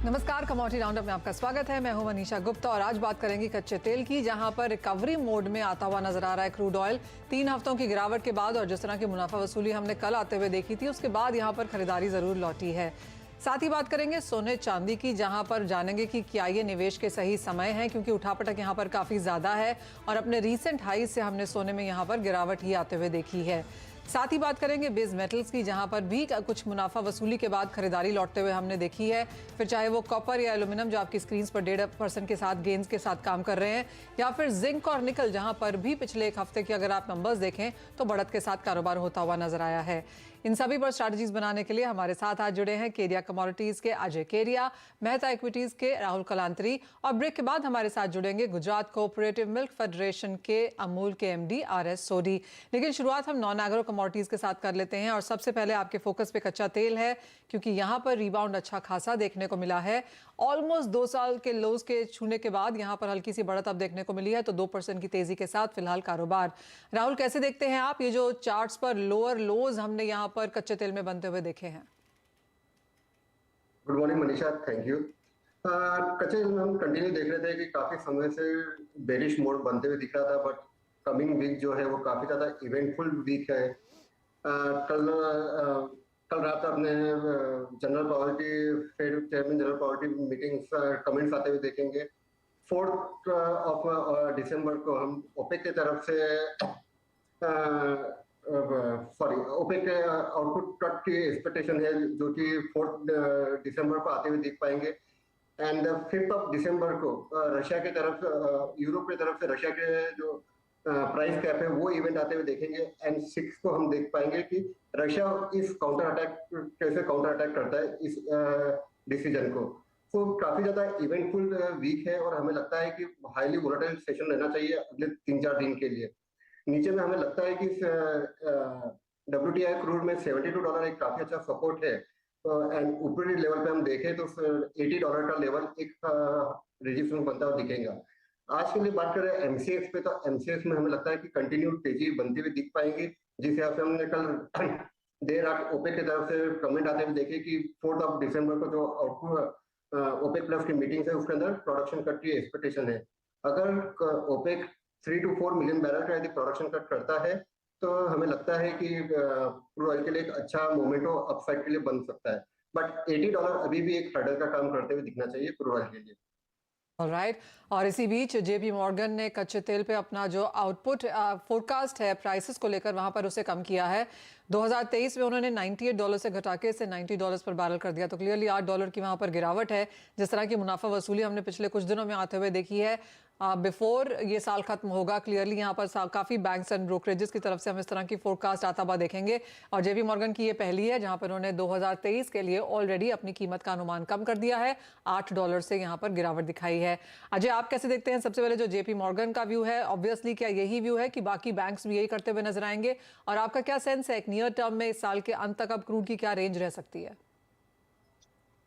नमस्कार, commodity roundup में आपका स्वागत है। मैं हूं मनीषा गुप्ता और आज बात करेंगे कच्चे तेल की, जहां पर रिकवरी मोड में आता हुआ नजर आ रहा है क्रूड ऑयल। 3 हफ्तों की गिरावट के बाद और जिस तरह की मुनाफा वसूली हमने कल आते हुए देखी थी, उसके बाद यहां पर खरीदारी जरूर लौटी है। साथ ही बात करेंगे सोने चांदी की, जहां पर जानेंगे कि क्या ये निवेश के सही समय है, क्योंकि उठापटक यहां पर काफी ज्यादा है और अपने रीसेंट हाई से हमने सोने में यहां पर गिरावट ही आते हुए देखी है। साथ ही बात करेंगे बेस मेटल्स की, जहां पर भी कुछ मुनाफा वसूली के बाद खरीदारी लौटते हुए हमने देखी है। फिर चाहे वो कॉपर या एल्यूमिनियम, जो आपकी स्क्रीन पर 1.5% के साथ गेंस के साथ काम कर रहे हैं, या फिर जिंक और निकल, जहां पर भी पिछले एक हफ्ते के अगर आप नंबर्स देखें तो बढ़त के साथ कारोबार होता हुआ नजर आया है। इन सभी पर स्ट्रैटेजीज बनाने के लिए हमारे साथ आज जुड़े हैं केरिया कमोडिटीज के अजय केरिया, मेहता इक्विटीज के राहुल कलांतरी, और ब्रेक के बाद हमारे साथ जुड़ेंगे गुजरात कोऑपरेटिव मिल्क फेडरेशन के अमूल के एमडी RS सोडी। लेकिन शुरुआत हम नॉन एग्रो कमोडिटीज के साथ कर लेते हैं और सबसे पहले आपके फोकस पे कच्चा तेल है, क्योंकि यहां पर रिबाउंड अच्छा खासा देखने को मिला है। ऑलमोस्ट 2 साल के लोज के छूने के बाद यहां पर हल्की सी बढ़त अब देखने को मिली है, तो 2% की तेजी के साथ फिलहाल कारोबार। राहुल, कैसे देखते हैं आप ये जो चार्ट्स पर लोअर लोज हमने यहां पर कच्चे तेल में बनते हुए देखे हैं? Good morning Manisha, thank you. कच्चे तेल में हम कंटिन्यू देख रहे थे कि काफी समय से बेरिश मोड बनते हुए दिख रहा था, बट कमिंग वीक जो है वो काफी ज्यादा इवेंटफुल वीक है। कल रात अपने general polity Fed chairman general polity meetings comments आते हुए देखेंगे। 4 दिसंबर को हम ओपेक की तरफ से ओपेक के आउटपुट कट की एक्सपेक्टेशन है, जो कि 4 दिसंबर को आते हुए देख पाएंगे। एंड 5 दिसंबर को रशिया की तरफ, यूरोप की तरफ से रशिया के जो प्राइस कैप है वो इवेंट आते हुए देखेंगे। एंड 6 को हम देख पाएंगे कि रशिया इस काउंटर अटैक कैसे काउंटर अटैक करता है इस डिसीजन को। तो काफी ज्यादा इवेंटफुल वीक है और हमें लगता है कि हाईली वोलेटाइल सेशन रहना चाहिए अगले 3-4 दिन के लिए। नीचे में हमें लगता है कि WTI क्रूड में $72 एक काफी अच्छा सपोर्ट है। एंड ऊपरी लेवल पे हम देखें तो $80 का लेवल एक रेजिस्टेंस बनता हुआ दिखेगा। आज के लिए बात करें MCX पे, तो MCX में हमें लगता है कि कंटिन्यू तेजी बनती हुई दिख पाएंगी, जिस हिसाब से हमने कल देर रात ओपेक की तरफ से कमेंट आते हुए देखे कि 4 दिसंबर को जो आउटपुट ओपेक प्लस की मीटिंग है उसके अंदर प्रोडक्शन कट की एक्सपेक्टेशन है। अगर ओपेक 3 to 4 मिलियन बैरल का यदि प्रोडक्शन कट करता है तो हमें लगता है कि क्रूड ऑयल के लिए एक अच्छा मोमेंटो अपसाइड के लिए बन सकता है। बट $80 अभी भी एक हर्डल का काम करते हुए दिखना चाहिए क्रूड ऑयल के लिए। ऑलराइट, और इसी बीच JP मॉर्गन ने कच्चे तेल पे अपना जो आउटपुट फोरकास्ट है प्राइसेस को लेकर, वहां पर उसे कम किया है। 2023 में उन्होंने $98 से घटा के इसे $90 पर बैरल कर दिया, तो क्लियरली $8 की वहां पर गिरावट है। जिस तरह की मुनाफा वसूली हमने पिछले कुछ दिनों में आते हुए देखी है, बिफोर ये साल खत्म होगा, क्लियरली यहाँ पर काफी बैंक्स एंड ब्रोकरेजेस की तरफ से हम इस तरह की फोरकास्ट आता हुआ देखेंगे। और JP मॉर्गन की ये पहली है जहां पर उन्होंने 2023 के लिए ऑलरेडी अपनी कीमत का अनुमान कम कर दिया है। $8 से यहाँ पर गिरावट दिखाई है। अजय, आप कैसे देखते हैं सबसे पहले जो JP मॉर्गन का व्यू है? ऑब्वियसली क्या यही व्यू है कि बाकी बैंक्स भी यही करते हुए नजर आएंगे, और आपका क्या सेंस है एक नियर टर्म में इस साल के अंत तक अब क्रूड की क्या रेंज रह सकती है?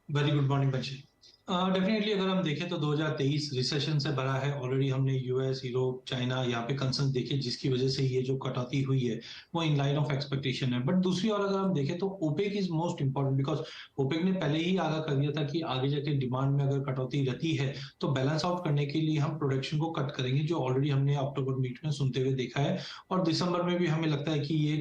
वेरी गुड मॉर्निंग बच्चे। डेफिनेटली अगर हम देखें तो 2023 रिसेशन से भरा है। ऑलरेडी हमने US, यूरोप, चाइना यहाँ पे कंसर्न देखे, जिसकी वजह से ये जो कटौती हुई है वो इन लाइन ऑफ एक्सपेक्टेशन है। बट दूसरी ओर अगर हम देखें तो OPEC is most important, because OPEC ने पहले ही आगाह कर दिया था कि आगे जाके डिमांड में अगर कटौती रहती है तो बैलेंस आउट करने के लिए हम प्रोडक्शन को कट करेंगे, जो ऑलरेडी हमने अक्टूबर मीट में सुनते हुए देखा है, और दिसंबर में भी हमें लगता है कि ये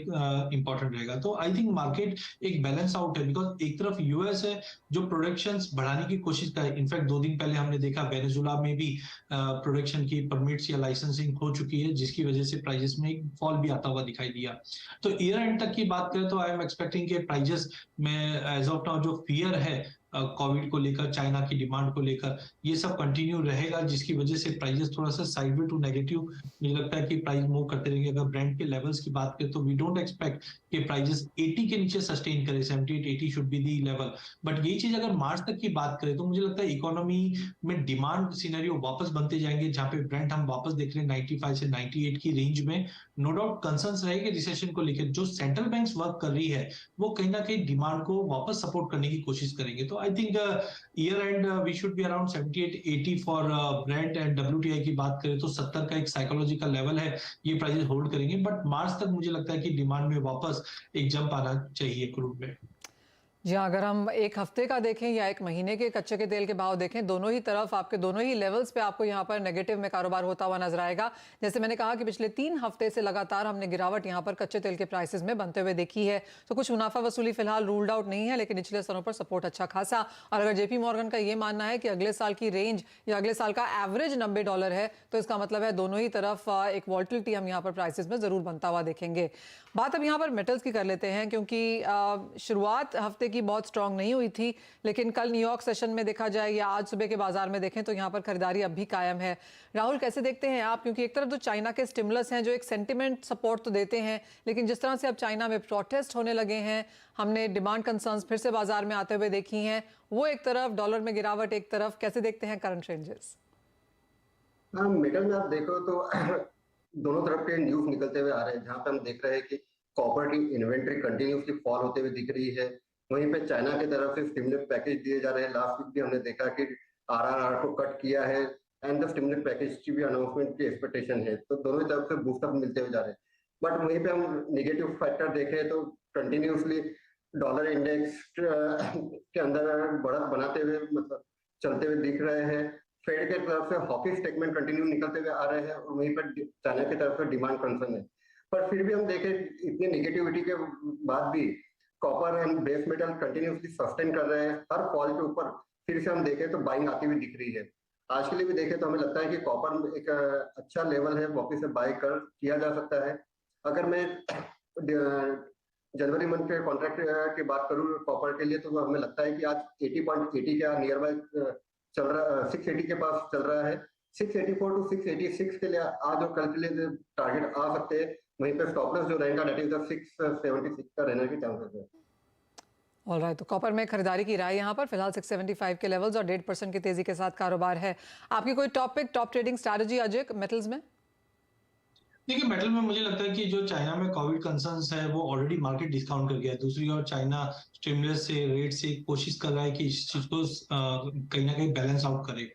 इंपॉर्टेंट रहेगा। तो आई थिंक मार्केट एक बैलेंस आउट है, बिकॉज एक तरफ US है जो प्रोडक्शन बढ़ाने की कोशिश कर, इनफैक्ट 2 दिन पहले हमने देखा वेनेजुला में भी प्रोडक्शन की परमिट्स या लाइसेंसिंग हो चुकी है, जिसकी वजह से प्राइजेस में एक फॉल भी आता हुआ दिखाई दिया। तो ईयर एंड तक की बात करें तो आई एम एक्सपेक्टिंग के प्राइजेस में एज ऑफ नाउ जो फियर है कोविड को लेकर, चाइना की डिमांड को लेकर, ये सब कंटिन्यू रहेगा, जिसकी वजह से प्राइजेस थोड़ा सा साइडवे टू नेगेटिव मुझे लगता है कि प्राइस मूव करते रहेंगे। अगर ब्रांड के लेवल्स की बात करें तो वी डोंट एक्सपेक्ट कि प्राइजेस 80 के नीचे सस्टेन करे। 78-80 should be the level. But ये चीज अगर मार्च तक की बात करें तो मुझे लगता है इकोनॉमी में डिमांड सिनेरियो वापस बनते जाएंगे, जहां पे ब्रांड हम वापस देख रहे हैं 95 से 98 की रेंज में। नो डाउट कंसर्न्स रहेंगे रिसेशन को लेकर। जो सेंट्रल बैंक्स वर्क कर रही है वो कहीं ना कहीं डिमांड को वापस सपोर्ट करने की कोशिश करेंगे। तो I think year end we should be around 78-80 for Brent. And WTI की बात करें तो 70 का एक साइकोलॉजिकल लेवल है, ये प्राइसेस होल्ड करेंगे। बट मार्च तक मुझे लगता है कि डिमांड में वापस एक जंप आना चाहिए क्रूड में। जी हाँ, अगर हम एक हफ्ते का देखें या एक महीने के कच्चे के तेल के भाव देखें, दोनों ही तरफ आपके दोनों ही लेवल्स पे आपको यहाँ पर नेगेटिव में कारोबार होता हुआ नजर आएगा। जैसे मैंने कहा कि पिछले 3 हफ्ते से लगातार हमने गिरावट यहाँ पर कच्चे तेल के प्राइसेस में बनते हुए देखी है। तो कुछ मुनाफा वसूली फिलहाल रूल्ड आउट नहीं है, लेकिन निचले स्तरों पर सपोर्ट अच्छा खासा। और अगर जेपी मॉर्गन का ये मानना है कि अगले साल की रेंज या अगले साल का एवरेज $90 है, तो इसका मतलब है दोनों ही तरफ एक वॉल्टिलिटी हम यहाँ पर प्राइसेस में जरूर बनता हुआ देखेंगे। बात अब यहाँ पर मेटल्स की कर लेते हैं, क्योंकि शुरुआत हफ्ते की बहुत स्ट्रांग नहीं हुई थी, लेकिन कल न्यूयॉर्क सेशन में देखा जाए या आज सुबह के बाजार में देखें तो यहाँ पर खरीदारी अब भी कायम है। राहुल, कैसे देखते हैं आप? क्योंकि एक तरफ तो चाइना के स्टिमुलस हैं जो एक सेंटिमेंट सपोर्ट तो देते हैं, लेकिन जिस तरह से अब चाइना में प्रोटेस्ट होने लगे हैं, हमने डिमांड कंसर्न्स फिर से बाजार में आते हुए देखी हैं, वो एक तरफ, डॉलर में गिरावट एक तरफ, कैसे देखते हैं करंट रेंजेस? हाँ, मेटल में आप देखो तो दोनों तरफ के न्यूज निकलते हुए आ रहे हैं, जहाँ पे हम देख रहे हैं कि कॉपर की इन्वेंट्री कंटिन्यूसली फॉल होते हुए दिख रही है। वहीं पे चाइना की तरफ से स्टिमुलस पैकेज दिए जा रहे हैं। लास्ट वीक भी हमने देखा कि आरआरआर को कट किया है एंड द स्टिमुलस पैकेज की भी अनाउंसमेंट की एक्सपेक्टेशन है, तो दोनों ही तरफ से बूस्टअप मिलते हुए जा रहे हैं। बट वहीं पे हम नेगेटिव फैक्टर देखें तो कंटिन्यूसली डॉलर इंडेक्स के अंदर बढ़त बनाते हुए मतलब चलते हुए दिख रहे हैं। फेड के तरफ से हॉकी स्टेटमेंट कंटिन्यू निकलते हुए आ रहे हैं और वहीं पर चाइना की तरफ से डिमांड कंसर्न है। पर फिर भी हम देखें इतनी निगेटिविटी के बाद भी copper and base metal continuously sustain कर रहे हैं। हर फॉल के ऊपर फिर से हम देखें तो बाइंग आती हुई दिख रही है। आज के लिए भी देखें तो हमें लगता है कि कॉपर एक अच्छा लेवल है, वापिस से बाय कर किया जा सकता है। अगर मैं जनवरी मंथ के कॉन्ट्रैक्ट की बात करूं कॉपर के लिए, तो हमें लगता है कि आज 80.80 के नियर बाय चल रहा, 680 के पास चल रहा है। 684 टू 686 के लिए आज और कल के लिए टारगेट आ सकते हैं। वहीं पे स्टॉप लॉस जो रहेगा दैट इज द 676 का रहने के चांसेस है। ऑलराइट, तो कॉपर में खरीदारी की राय यहाँ पर फिलहाल 675 के लेवल्स और 1.5% की तेजी के साथ कारोबार है। आपकी कोई top trading strategy Ajay metals में? देखिए, मेटल में मुझे लगता है कि जो चाइना में कोविड कंसर्न्स है वो ऑलरेडी मार्केट डिस्काउंट कर गया है। दूसरी ओर चाइना स्टिमुलस से रेट से कोशिश कर रहा है कि इस चीज को कहीं ना कहीं बैलेंस आउट करे।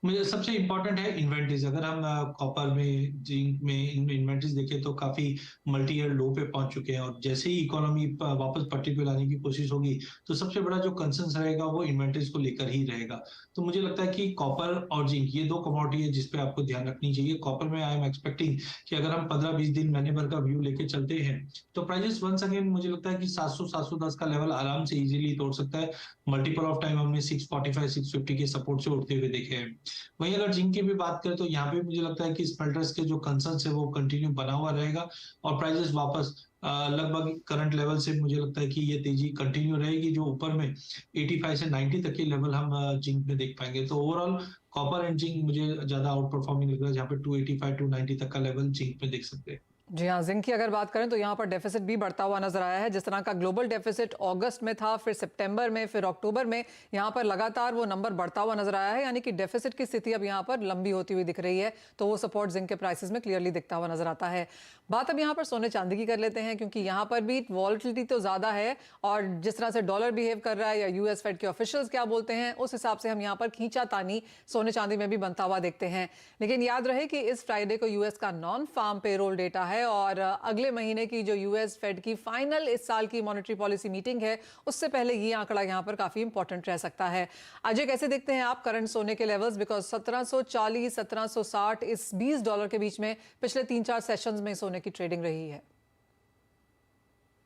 मुझे सबसे इंपॉर्टेंट है इन्वेंट्रीज। अगर हम कॉपर में, जिंक में इन्वेंट्रीज देखें तो काफी मल्टी ईयर लो पे पहुंच चुके हैं, और जैसे ही इकोनॉमी वापस पटरी पे लाने की कोशिश होगी तो सबसे बड़ा जो कंसर्न रहेगा वो इन्वेंट्रीज को लेकर ही रहेगा। तो मुझे लगता है कि कॉपर और जिंक ये दो कमोडिटी है जिसपे आपको ध्यान रखनी चाहिए। कॉपर में आई एम एक्सपेक्टिंग कि अगर हम 15-20 दिन महीने भर का व्यू लेके चलते हैं तो प्राइजेस वंस अगेन मुझे लगता है कि 700-710 का लेवल आराम से इजीली तोड़ सकता है। मल्टीपल ऑफ टाइम हमने 645-650 के सपोर्ट से उठते हुए देखे हैं। वहीं अगर जिंक की भी बात करें तो यहाँ पे मुझे लगता है कि स्मेल्टर्स के जो कंसर्न्स है वो कंटिन्यू बना हुआ रहेगा और प्राइजेस वापस लगभग करंट लेवल से मुझे लगता है कि ये तेजी कंटिन्यू रहेगी, जो ऊपर में 85 से 90 तक के लेवल हम जिंक में देख पाएंगे। तो ओवरऑल कॉपर एंड जिंक मुझे ज्यादा आउट परफॉर्मिंग लग रहा है, जहाँ पे 285-290 तक का लेवल जिंक में देख सकते हैं। जी हाँ, जिंक की अगर बात करें तो यहाँ पर डेफिसिट भी बढ़ता हुआ नजर आया है। जिस तरह का ग्लोबल डेफिसिट अगस्त में था, फिर सितंबर में, फिर अक्टूबर में, यहाँ पर लगातार वो नंबर बढ़ता हुआ नजर आया है। यानी कि डेफिसिट की स्थिति अब यहाँ पर लंबी होती हुई दिख रही है, तो वो सपोर्ट जिंक के प्राइसेस में क्लियरली दिखता हुआ नजर आता है। बात अब यहाँ पर सोने चांदी की कर लेते हैं, क्योंकि यहाँ पर भी वॉलेटिलिटी तो ज्यादा है और जिस तरह से डॉलर बिहेव कर रहा है या यूएस फेड के ऑफिशियल्स क्या बोलते हैं, उस हिसाब से हम यहाँ पर खींचातानी सोने चांदी में भी बनता हुआ देखते हैं। लेकिन याद रहे कि इस फ्राइडे को यूएस का नॉन फार्म पेरोल डेटा है और अगले महीने की जो यूएस फेड की फाइनल इस साल की मॉनेटरी पॉलिसी मीटिंग है, उससे पहले ये आंकड़ा यहाँ पर काफी इंपॉर्टेंट रह सकता है। अजय, कैसे देखते हैं आप करंट सोने के लेवल्स? बिकॉज 1740, 1760 इस $20 के बीच में पिछले 3-4 सेशंस में सोने की ट्रेडिंग रही है।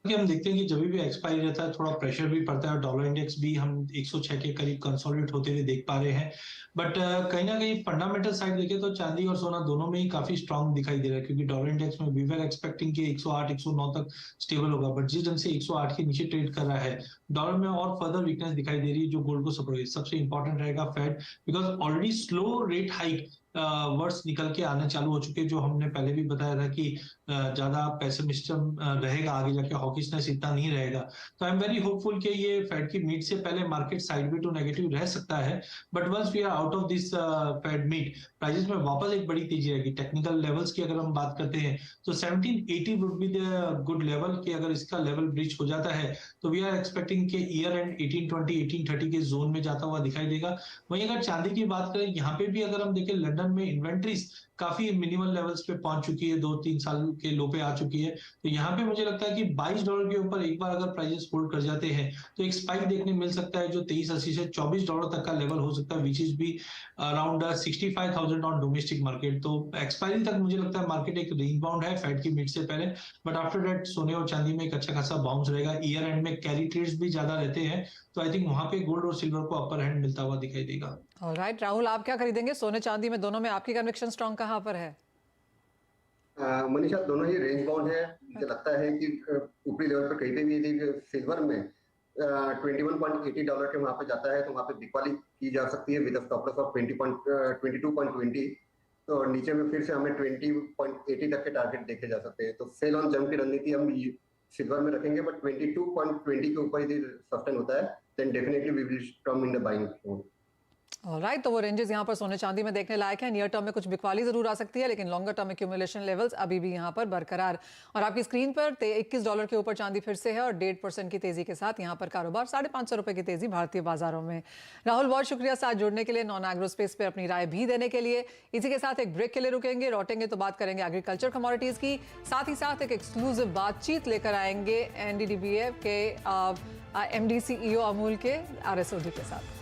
कि हम देखते हैं कि जब भी एक्सपायरी रहता है थोड़ा प्रेशर भी पड़ता है और डॉलर इंडेक्स भी हम 106 के करीब कंसोलिडेट होते हुए देख पा रहे हैं। बट कहीं ना कहीं फंडामेंटल साइड देखें तो चांदी और सोना दोनों में ही काफी स्ट्रांग दिखाई दे रहा है, क्योंकि डॉलर इंडेक्स में वी वर एक्सपेक्टिंग कि 108-109 तक स्टेबल होगा, बट जिस ढंग से 108 के नीचे ट्रेड कर रहा है, डॉलर में और फर्दर वीकनेस दिखाई दे रही है जो गोल्ड को सपोर्ट। सबसे इंपॉर्टेंट रहेगा Fed, because already slow rate hike words निकल के आने चालू हो चुके, जो हमने पहले भी बताया था कि ज्यादा पेसिमिस्टिज्म रहेगा, आगे जाके हॉकिशनेस इतना नहीं रहेगा। तो आई एम वेरी होपफुल कि ये फेड की मीट से पहले मार्केट साइड टू नेगेटिव रह सकता है, but once we are out of this Fed meet prices में वापस एक बड़ी तेजी रहेगी। टेक्निकल लेवल्स की अगर हम बात करते हैं तो 1780 would be the good level, कि अगर इसका लेवल ब्रीच हो जाता है तो वी आर एक्सपेक्टिंग एक्सपेक्टिंग कि ईयर एंड 1820 1830 के जोन में जाता हुआ दिखाई देगा। वहीं अगर चांदी की बात करें, यहाँ पे भी अगर हम देखें लंदन में इन्वेंट्रीज काफी मिनिमल लेवल्स पे पहुंच चुकी है, 2-3 साल के लो पे आ चुकी है। तो यहाँ पे मुझे लगता है कि $22 के ऊपर एक बार अगर प्राइसेस होल्ड कर जाते हैं तो एक स्पाइक देखने मिल सकता है, जो 23.80 से $24 तक का लेवल हो सकता है, विच इज भी अराउंड 65,000 ऑन डोमेस्टिक मार्केट। तो एक्सपायरी तक मुझे लगता है मार्केट एक रीबाउंड है फेड की मीट से पहले, बट आफ्टर दैट सोने और चांदी में एक अच्छा खासा बाउंस रहेगा। ईयर एंड में कैरी ट्रेड्स भी ज्यादा रहते हैं, तो आई थिंक वहां पे गोल्ड और सिल्वर को अपर हैंड मिलता हुआ दिखाई देगा। ऑलराइट राहुल, आप क्या खरीदेंगे? सोने चांदी में दोनों में आपकी कन्विक्शन स्ट्रांग कहाँ पर है? मनीषा, दोनों ही रेंज बाउंड है। मुझे लगता है कि ऊपरी लेवल पर कहीं पे भी यदि सिल्वर में $21.80 के वहां पे जाता है तो वहां पे बिकवाली की जा सकती है विद स्टॉप लॉस ऑफ 22.20। तो नीचे में फिर से हमें 20.80 तक के टारगेट देखे जा सकते हैं। तो सेल ऑन जंप की रणनीति हम सिल्वर में रखेंगे, बट 22.20 के ऊपर यदि सस्टेन होता है then definitely we will come in the buying mode. Alright, तो वो रेंजेस यहाँ पर सोने चांदी में देखने लायक है। नियर टर्म में कुछ बिकवाली जरूर आ सकती है, लेकिन लॉन्गर टर्म एक्यूमुलेशन लेवल्स अभी भी यहाँ पर बरकरार। और आपकी स्क्रीन पर $21 के ऊपर चांदी फिर से है और 1.5% की तेजी के साथ यहाँ पर कारोबार, ₹550 की तेजी भारतीय बाजारों में। राहुल, बहुत शुक्रिया साथ जुड़ने के लिए, नॉन एग्रो स्पेस पर अपनी राय भी देने के लिए। इसी के साथ एक ब्रेक के लिए रुकेंगे, लौटेंगे तो बात करेंगे एग्रीकल्चर कमोडिटीज की, साथ ही साथ एक एक्सक्लूसिव बातचीत लेकर आएंगे NDDBF के MD CEO अमूल के RSOD के साथ।